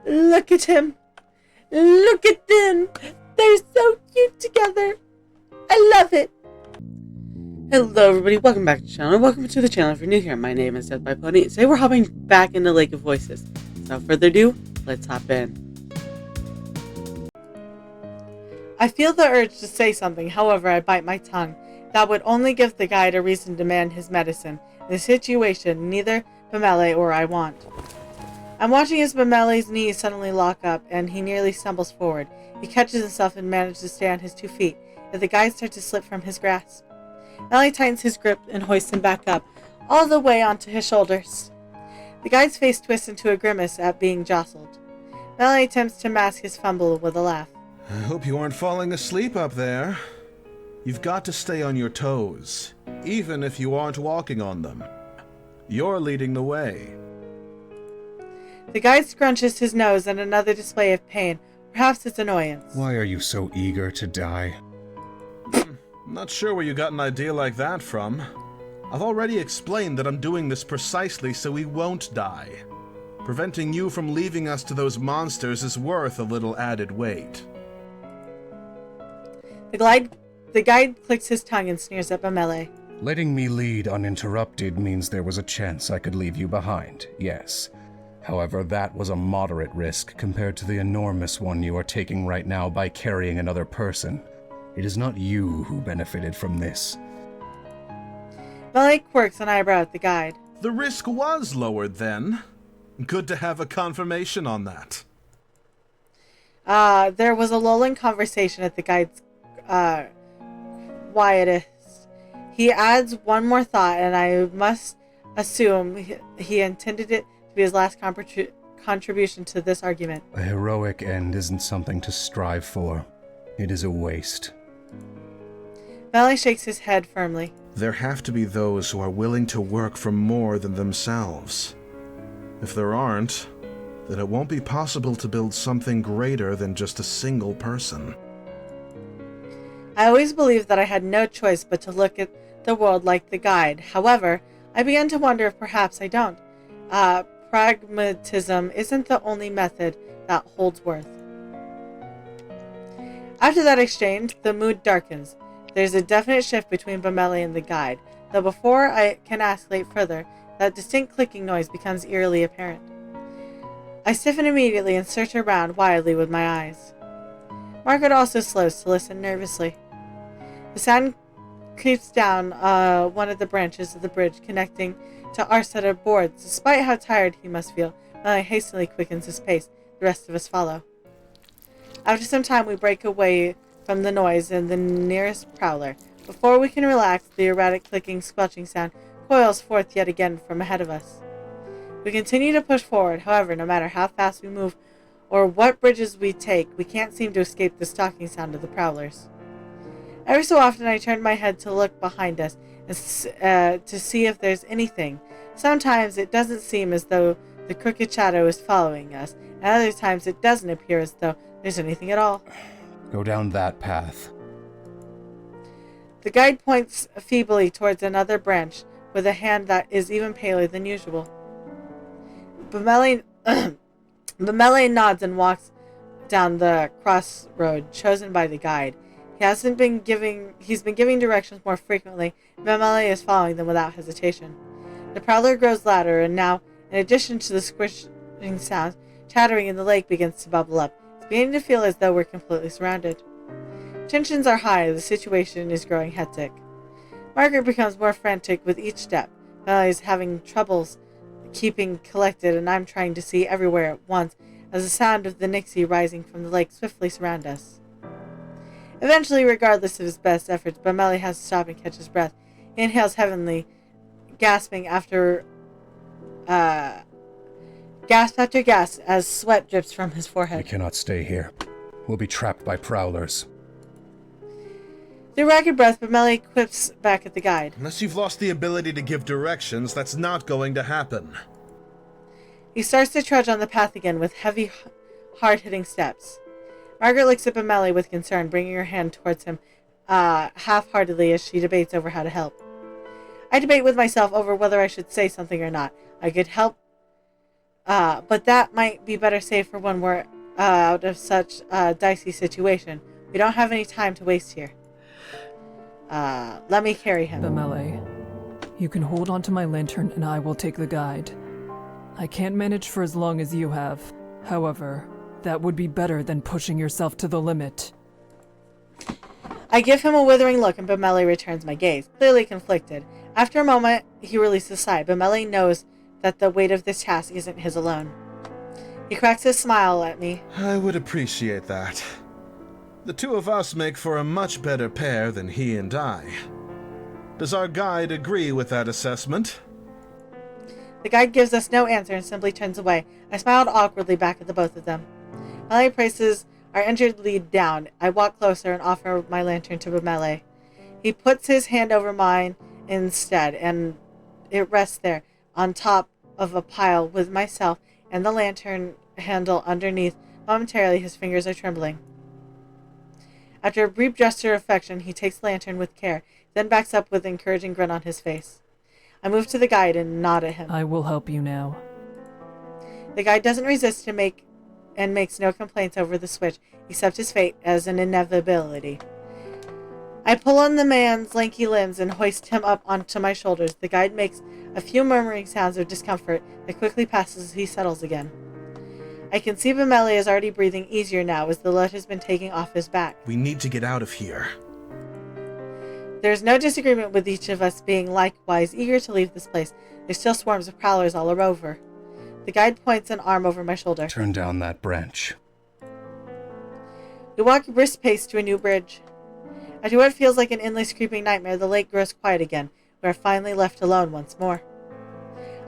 Look at him. Look at them. They're so cute together. I love it. Hello everybody, welcome back to the channel. Welcome to the channel if you're new here. My name is Death by Pony. Today we're hopping back into Lake of Voices. Without further ado, let's hop in. I feel the urge to say something, however I bite my tongue. That would only give the guide a reason to demand his medicine. In this situation, neither Bamele or I want. I'm watching as Bamele's knees suddenly lock up, and he nearly stumbles forward. He catches himself and manages to stay on his 2 feet, yet the guide starts to slip from his grasp. Bamele tightens his grip and hoists him back up, all the way onto his shoulders. The guide's face twists into a grimace at being jostled. Bamele attempts to mask his fumble with a laugh. I hope you aren't falling asleep up there. You've got to stay on your toes, even if you aren't walking on them. You're leading the way. The guide scrunches his nose in another display of pain, perhaps its annoyance. Why are you so eager to die? I'm not sure where you got an idea like that from. I've already explained that I'm doing this precisely so we won't die. Preventing you from leaving us to those monsters is worth a little added weight. The guide clicks his tongue and sneers at Bamele. Letting me lead uninterrupted means there was a chance I could leave you behind, yes. However, that was a moderate risk compared to the enormous one you are taking right now by carrying another person. It is not you who benefited from this. Bamele quirks an eyebrow at the guide. The risk was lowered then. Good to have a confirmation on that. There was a lulling conversation at the guide's quietest. He adds one more thought, and I must assume he intended it to be his last contribution to this argument. A heroic end isn't something to strive for. It is a waste. Bamele shakes his head firmly. There have to be those who are willing to work for more than themselves. If there aren't, then it won't be possible to build something greater than just a single person. I always believed that I had no choice but to look at the world like the guide. However, I began to wonder if perhaps I don't. Pragmatism isn't the only method that holds worth. After that exchange, the mood darkens. There's a definite shift between Bamele and the guide, though before I can escalate further, that distinct clicking noise becomes eerily apparent. I stiffen immediately and search around wildly with my eyes. Margaret also slows to listen nervously. The sound creeps down one of the branches of the bridge connecting to our set of boards. Despite how tired he must feel, Bamele hastily quickens his pace. The rest of us follow. After some time, we break away from the noise in the nearest prowler. Before we can relax, the erratic clicking, squelching sound coils forth yet again from ahead of us. We continue to push forward. However, no matter how fast we move or what bridges we take, we can't seem to escape the stalking sound of the prowlers. Every so often, I turn my head to look behind us and to see if there's anything. Sometimes it doesn't seem as though the crooked shadow is following us, and other times it doesn't appear as though there's anything at all. Go down that path. The guide points feebly towards another branch with a hand that is even paler than usual. Bamele nods and walks down the crossroad chosen by the guide. He's been giving directions more frequently, and Bamele is following them without hesitation. The prowler grows louder, and now, in addition to the squishing sounds, chattering in the lake begins to bubble up. It's beginning to feel as though we're completely surrounded. Tensions are high, the situation is growing hectic. Margaret becomes more frantic with each step. Bamele is having troubles keeping collected, and I'm trying to see everywhere at once as the sound of the Nixie rising from the lake swiftly surround us. Eventually, regardless of his best efforts, Bamele has to stop and catch his breath. He inhales heavily, gasp after gasp as sweat drips from his We forehead. cannot stay here. We'll be trapped by prowlers. Through ragged breath, Bamele quips back at the guide. Unless you've lost the ability to give directions, that's not going to happen. He starts to trudge on the path again with heavy, hard-hitting steps. Margaret looks at Bamele with concern, bringing her hand towards him half-heartedly as she debates over how to help. I debate with myself over whether I should say something or not. I could help But that might be better saved for when we're out of such a dicey situation. We don't have any time to waste here. Let me carry him. Bamele, you can hold onto my lantern and I will take the guide. I can't manage for as long as you have. However, that would be better than pushing yourself to the limit. I give him a withering look and Bamele returns my gaze, clearly conflicted. After a moment, he releases a sigh. Bamele knows that the weight of this task isn't his alone. He cracks a smile at me. I would appreciate that. The two of us make for a much better pair than he and I. Does our guide agree with that assessment? The guide gives us no answer and simply turns away. I smiled awkwardly back at the both of them. Bamele places our injured lead down. I walk closer and offer my lantern to Bamele. He puts his hand over mine instead, and it rests there, on top of a pile with myself and the lantern handle underneath. Momentarily, his fingers are trembling. After a brief gesture of affection, he takes the lantern with care, then backs up with an encouraging grin on his face. I move to the guide and nod at him. I will help you now. The guide doesn't resist and makes no complaints over the switch, except his fate as an inevitability. I pull on the man's lanky limbs and hoist him up onto my shoulders. The guide makes a few murmuring sounds of discomfort that quickly passes as he settles again. I can see Bamele is already breathing easier now as the load has been taking off his back. We need to get out of here. There's no disagreement with each of us being likewise eager to leave this place. There's still swarms of prowlers all over. The guide points an arm over my shoulder. Turn down that branch. We walk brisk pace to a new bridge. After what feels like an endless creeping nightmare, the lake grows quiet again. We are finally left alone once more.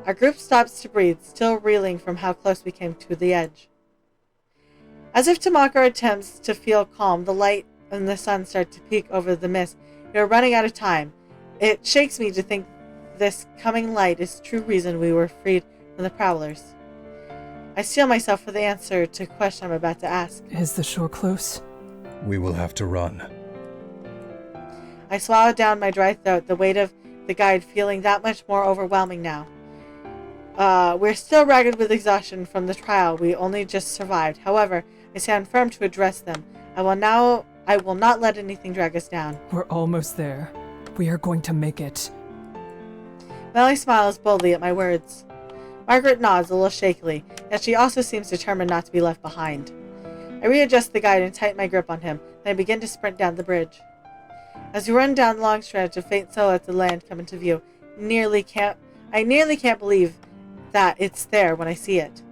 Our group stops to breathe, still reeling from how close we came to the edge. As if to mock our attempts to feel calm, the light and the sun start to peek over the mist. We are running out of time. It shakes me to think this coming light is the true reason we were freed from the prowlers. I steel myself for the answer to a question I'm about to ask. Is the shore close? We will have to run. I swallow down my dry throat, the weight of the guide feeling that much more overwhelming now. We're still ragged with exhaustion from the trial we only just survived. However, I stand firm to address them. I will not let anything drag us down. We're almost there. We are going to make it. Melly smiles boldly at my words. Margaret nods a little shakily, yet she also seems determined not to be left behind. I readjust the guide and tighten my grip on him, then I begin to sprint down the bridge. As we run down the long stretch, a faint silhouette of land come into view. I nearly can't believe that it's there when I see it.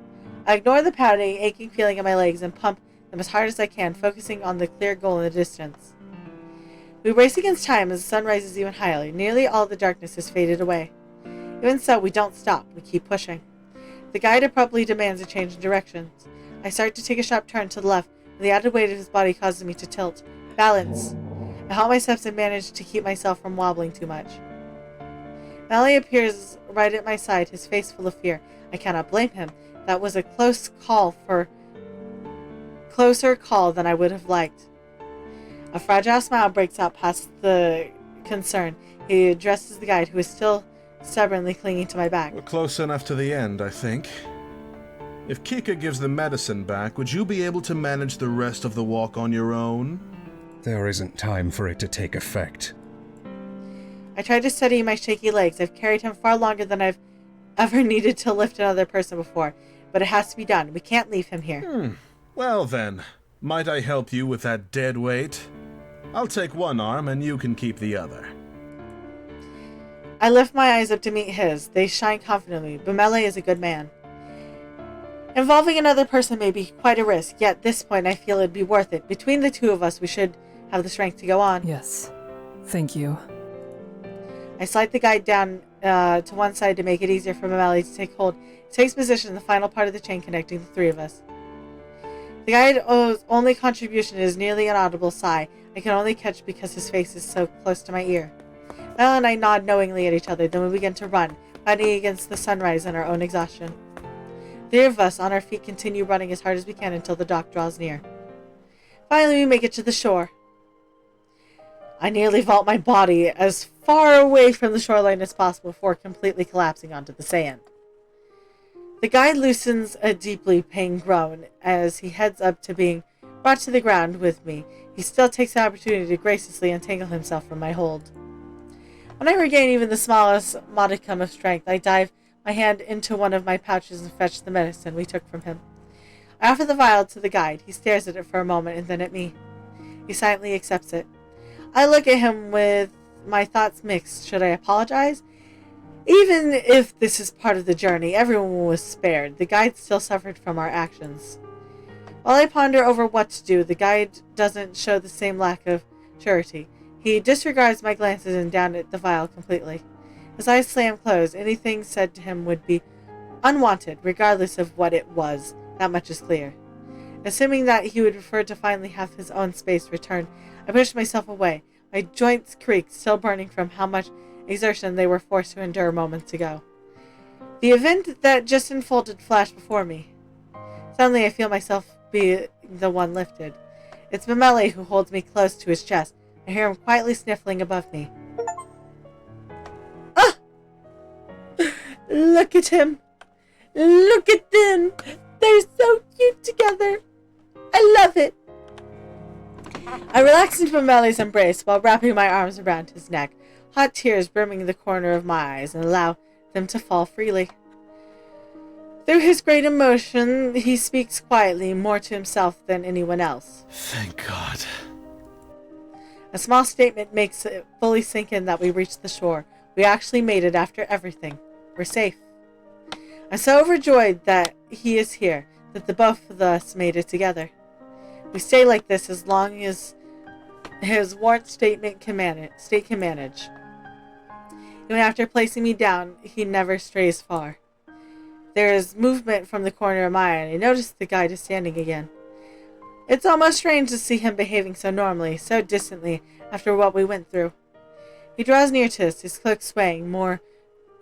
I ignore the pounding, aching feeling in my legs and pump them as hard as I can, focusing on the clear goal in the distance. We race against time as the sun rises even higher. Nearly all the darkness has faded away. Even so, we don't stop. We keep pushing. The guide abruptly demands a change in directions. I start to take a sharp turn to the left, but the added weight of his body causes me to tilt. Balance. I halt my steps and manage to keep myself from wobbling too much. Mally appears right at my side, his face full of fear. I cannot blame him. That was a closer call than I would have liked. A fragile smile breaks out past the concern. He addresses the guide, who is still stubbornly clinging to my back. We're close enough to the end, I think. If Kika gives the medicine back, would you be able to manage the rest of the walk on your own? There isn't time for it to take effect. I try to steady my shaky legs. I've carried him far longer than I've ever needed to lift another person before, but it has to be done. We can't leave him here. Well then, might I help you with that dead weight? I'll take one arm and you can keep the other. I lift my eyes up to meet his. They shine confidently. Bamele is a good man. Involving another person may be quite a risk, yet at this point I feel it'd be worth it. Between the two of us, we should have the strength to go on. Yes. Thank you. I slide the guide down to one side to make it easier for Bamele to take hold. He takes position in the final part of the chain connecting the three of us. The guide's only contribution is nearly an audible sigh. I can only catch because his face is so close to my ear. Mel and I nod knowingly at each other, then we begin to run, fighting against the sunrise and our own exhaustion. The three of us on our feet continue running as hard as we can until the dock draws near. Finally, we make it to the shore. I nearly vault my body as far away from the shoreline as possible before completely collapsing onto the sand. The guide loosens a deeply pained groan as he heads up to being brought to the ground with me. He still takes the opportunity to graciously untangle himself from my hold. When I regain even the smallest modicum of strength, I dive my hand into one of my pouches and fetch the medicine we took from him. I offer the vial to the guide. He stares at it for a moment and then at me. He silently accepts it. I look at him with my thoughts mixed. Should I apologize? Even if this is part of the journey, everyone was spared. The guide still suffered from our actions. While I ponder over what to do, the guide doesn't show the same lack of surety. He disregards my glances and down at the vial completely. His eyes slam closed. Anything said to him would be unwanted, regardless of what it was. That much is clear. Assuming that he would prefer to finally have his own space returned, I pushed myself away. My joints creaked, still burning from how much exertion they were forced to endure moments ago. The event that just unfolded flashed before me. Suddenly I feel myself be the one lifted. It's Mamele who holds me close to his chest. I hear him quietly sniffling above me. Ah! Look at him! Look at them! They're so cute together! I love it! I relax into Mamele's embrace while wrapping my arms around his neck, hot tears brimming the corner of my eyes, and allow them to fall freely. Through his great emotion, he speaks quietly, more to himself than anyone else. Thank God. A small statement makes it fully sink in that we reached the shore. We actually made it after everything. We're safe. I'm so overjoyed that he is here, that the both of us made it together. We stay like this as long as his warrant state can manage. Even after placing me down, he never strays far. There is movement from the corner of my eye, and I notice the guide is standing again. It's almost strange to see him behaving so normally, so distantly, after what we went through. He draws near to us, his cloak swaying in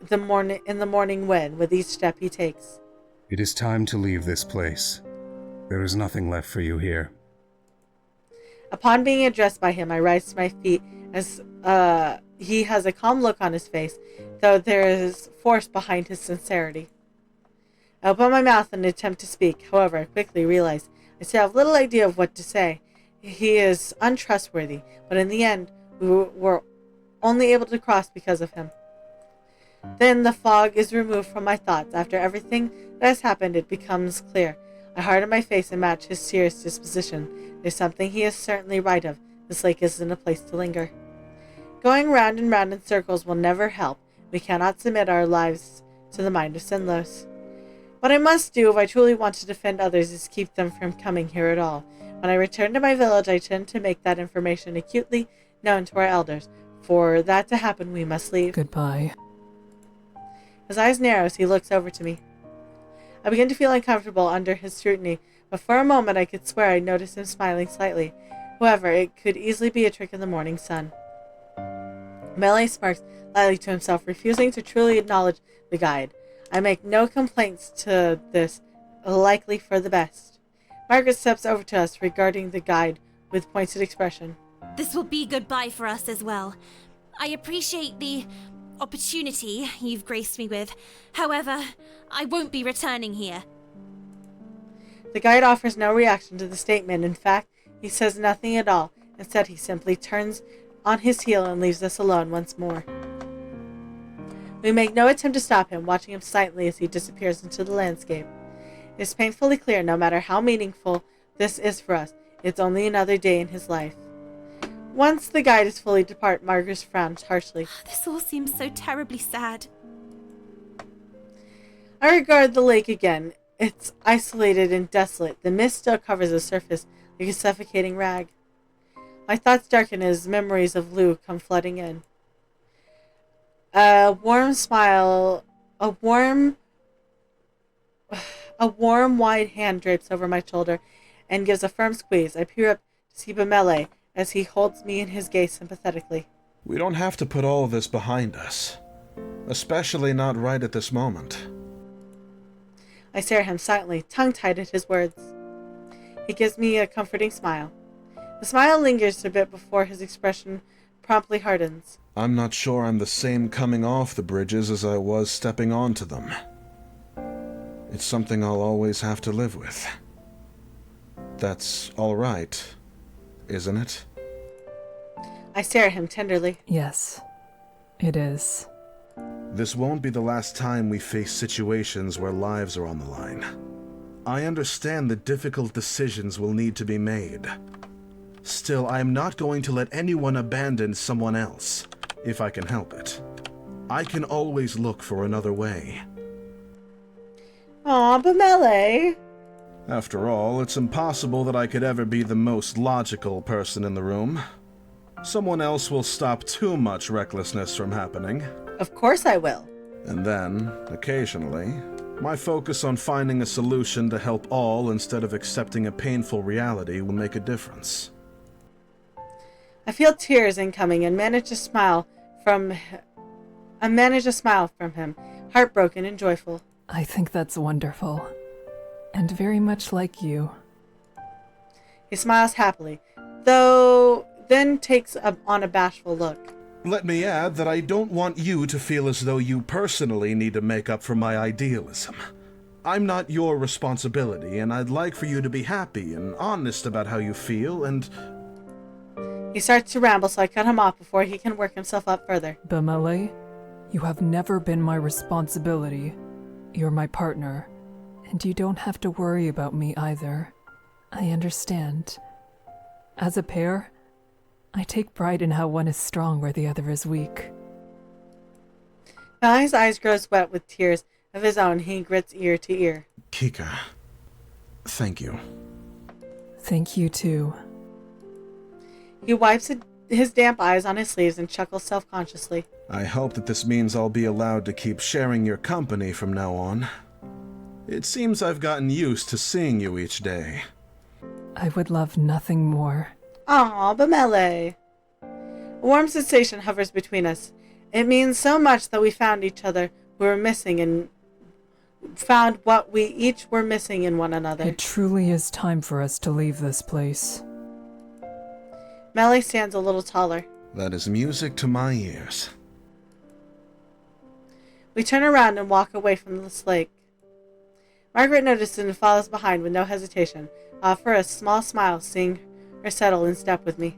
the morning wind with each step he takes. It is time to leave this place. There is nothing left for you here. Upon being addressed by him, I rise to my feet as he has a calm look on his face, though there is force behind his sincerity. I open my mouth in an attempt to speak. However, I quickly realize I still have little idea of what to say. He is untrustworthy, but in the end, we were only able to cross because of him. Then the fog is removed from my thoughts. After everything that has happened, it becomes clear. I harden my face and match his serious disposition. There's something he is certainly right of. This lake isn't a place to linger. Going round and round in circles will never help. We cannot submit our lives to the mind of Sinlos. What I must do if I truly want to defend others is keep them from coming here at all. When I return to my village, I tend to make that information acutely known to our elders. For that to happen, we must leave. Goodbye. His eyes narrow as he looks over to me. I begin to feel uncomfortable under his scrutiny, but for a moment I could swear I noticed him smiling slightly. However, it could easily be a trick of the morning sun. Melee smirks lightly to himself, refusing to truly acknowledge the guide. I make no complaints to this, likely for the best. Margaret steps over to us regarding the guide with pointed expression. This will be goodbye for us as well. I appreciate the opportunity you've graced me with. However, I won't be returning here. The guide offers no reaction to the statement. In fact, he says nothing at all. Instead, he simply turns on his heel and leaves us alone once more. We make no attempt to stop him, watching him silently as he disappears into the landscape. It is painfully clear, no matter how meaningful this is for us, it's only another day in his life. Once the guide is fully depart, Margaret frowns harshly. This all seems so terribly sad. I regard the lake again. It's isolated and desolate. The mist still covers the surface like a suffocating rag. My thoughts darken as memories of Lou come flooding in. A warm, wide hand drapes over my shoulder and gives a firm squeeze. I peer up to see Mamele as he holds me in his gaze sympathetically. We don't have to put all of this behind us. Especially not right at this moment. I stare at him silently, tongue-tied at his words. He gives me a comforting smile. The smile lingers a bit before his expression promptly hardens. I'm not sure I'm the same coming off the bridges as I was stepping onto them. It It's something I'll always have to live with. That's all right, isn't it? I stare at him tenderly. Yes, it is. This won't be the last time we face situations where lives are on the line. I understand that difficult decisions will need to be made. Still, I am not going to let anyone abandon someone else, if I can help it. I can always look for another way. Aw, Bamele. After all, it's impossible that I could ever be the most logical person in the room. Someone else will stop too much recklessness from happening. Of course I will. And then, occasionally, my focus on finding a solution to help all instead of accepting a painful reality will make a difference. I feel tears incoming and manage a smile from him, heartbroken and joyful. I think that's wonderful. And very much like you. He smiles happily, though then takes on a bashful look. Let me add that I don't want you to feel as though you personally need to make up for my idealism. I'm not your responsibility, and I'd like for you to be happy and honest about how you feel, and... He starts to ramble, so I cut him off before he can work himself up further. Bamele, you have never been my responsibility. You're my partner, and you don't have to worry about me either. I understand. As a pair, I take pride in how one is strong where the other is weak. Now his eyes grows wet with tears of his own. He grits ear to ear. Kika, thank you. Thank you too. He wipes his damp eyes on his sleeves and chuckles self-consciously. I hope that this means I'll be allowed to keep sharing your company from now on. It seems I've gotten used to seeing you each day. I would love nothing more. Aw, Bamele. A warm sensation hovers between us. It means so much that we found each other who were missing and found what we each were missing in one another. It truly is time for us to leave this place. Mele stands a little taller. That is music to my ears. We turn around and walk away from this lake. Margaret notices and follows behind with no hesitation. I offer a small smile, seeing her settle in step with me.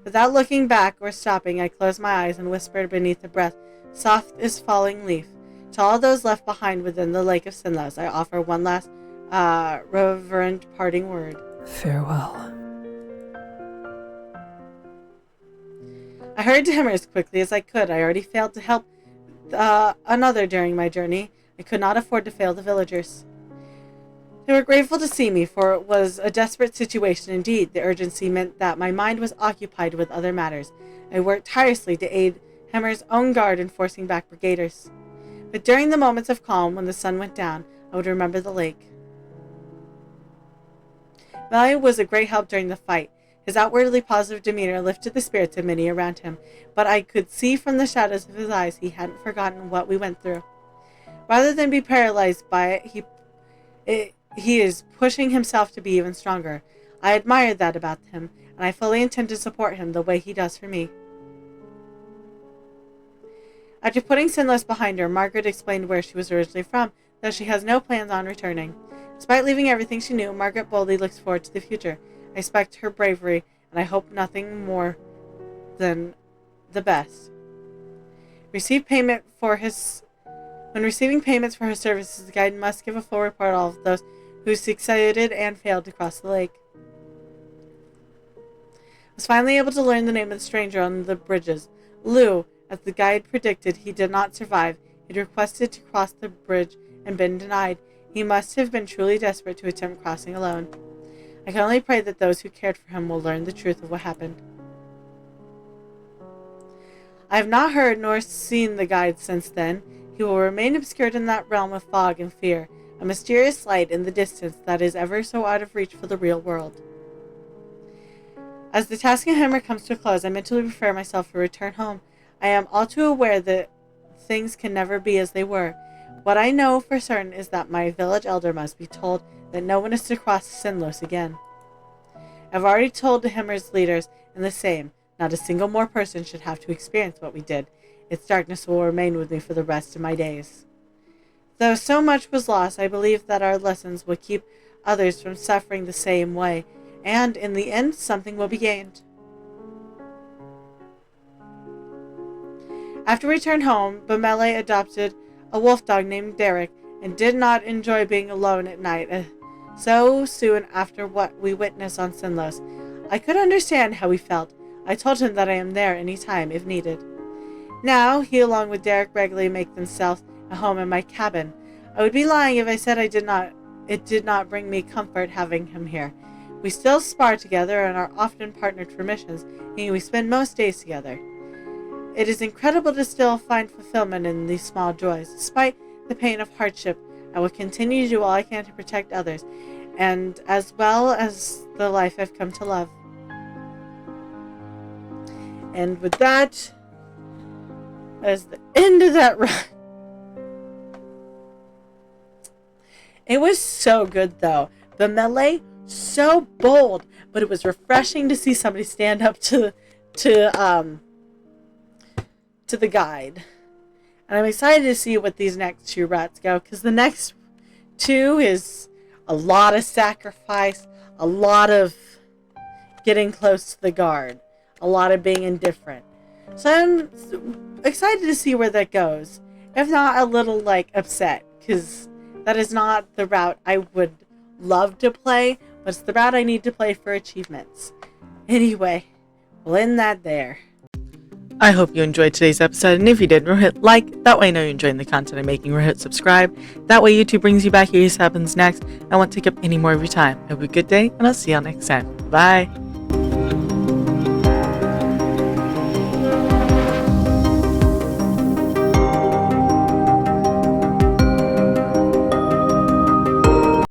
Without looking back or stopping, I close my eyes and whisper beneath a breath, soft as falling leaf. To all those left behind within the Lake of Sinless, I offer one last reverent parting word. Farewell. I hurried to him as quickly as I could. I already failed to help another during my journey. I could not afford to fail the villagers. They were grateful to see me, for it was a desperate situation indeed. The urgency meant that my mind was occupied with other matters. I worked tirelessly to aid Hemmer's own guard in forcing back brigaders. But during the moments of calm, when the sun went down, I would remember the lake. Mele was a great help during the fight. His outwardly positive demeanor lifted the spirits of many around him, but I could see from the shadows of his eyes he hadn't forgotten what we went through. Rather than be paralyzed by it, he is pushing himself to be even stronger. I admired that about him, and I fully intend to support him the way he does for me. After putting Sinless behind her, Margaret explained where she was originally from, though she has no plans on returning. Despite leaving everything she knew, Margaret boldly looks forward to the future. I respect her bravery, and I hope nothing more than the best. When receiving payments for her services, the guide must give a full report of all of those who succeeded and failed to cross the lake. I was finally able to learn the name of the stranger on the bridges. Lou, as the guide predicted, he did not survive. He had requested to cross the bridge and been denied. He must have been truly desperate to attempt crossing alone. I can only pray that those who cared for him will learn the truth of what happened. I have not heard nor seen the guide since then. He will remain obscured in that realm of fog and fear, a mysterious light in the distance that is ever so out of reach for the real world. As the task of Hemmer comes to a close, I mentally prepare myself for return home. I am all too aware that things can never be as they were. What I know for certain is that my village elder must be told that no one is to cross Sinless again. I've already told the Hemmer's leaders and the same. Not a single more person should have to experience what we did. Its darkness will remain with me for the rest of my days. Though so much was lost, I believe that our lessons will keep others from suffering the same way, and in the end, something will be gained. After we returned home, Bamele adopted a wolf dog named Derek and did not enjoy being alone at night so soon after what we witnessed on Sinlos. I could understand how he felt. I told him that I am there any time if needed. Now, he along with Derek regularly make themselves at home in my cabin. I would be lying if I said it did not bring me comfort having him here. We still spar together and are often partnered for missions, and we spend most days together. It is incredible to still find fulfillment in these small joys. Despite the pain of hardship, I will continue to do all I can to protect others, and as well as the life I've come to love. And with that is the end of that run. It was so good, though. Bamele, so bold, but it was refreshing to see somebody stand up to the guide. And I'm excited to see what these next two routes go, because the next two is a lot of sacrifice, a lot of getting close to the guard, a lot of being indifferent. So I'm excited to see where that goes. If not, a little upset, because that is not the route I would love to play, but it's the route I need to play for achievements. Anyway, we'll end that there. I hope you enjoyed today's episode, and if you did, hit like. That way I know you're enjoying the content I'm making. Hit subscribe. That way YouTube brings you back here. This happens next. I won't take up any more of your time. Have a good day, and I'll see y'all next time. Bye.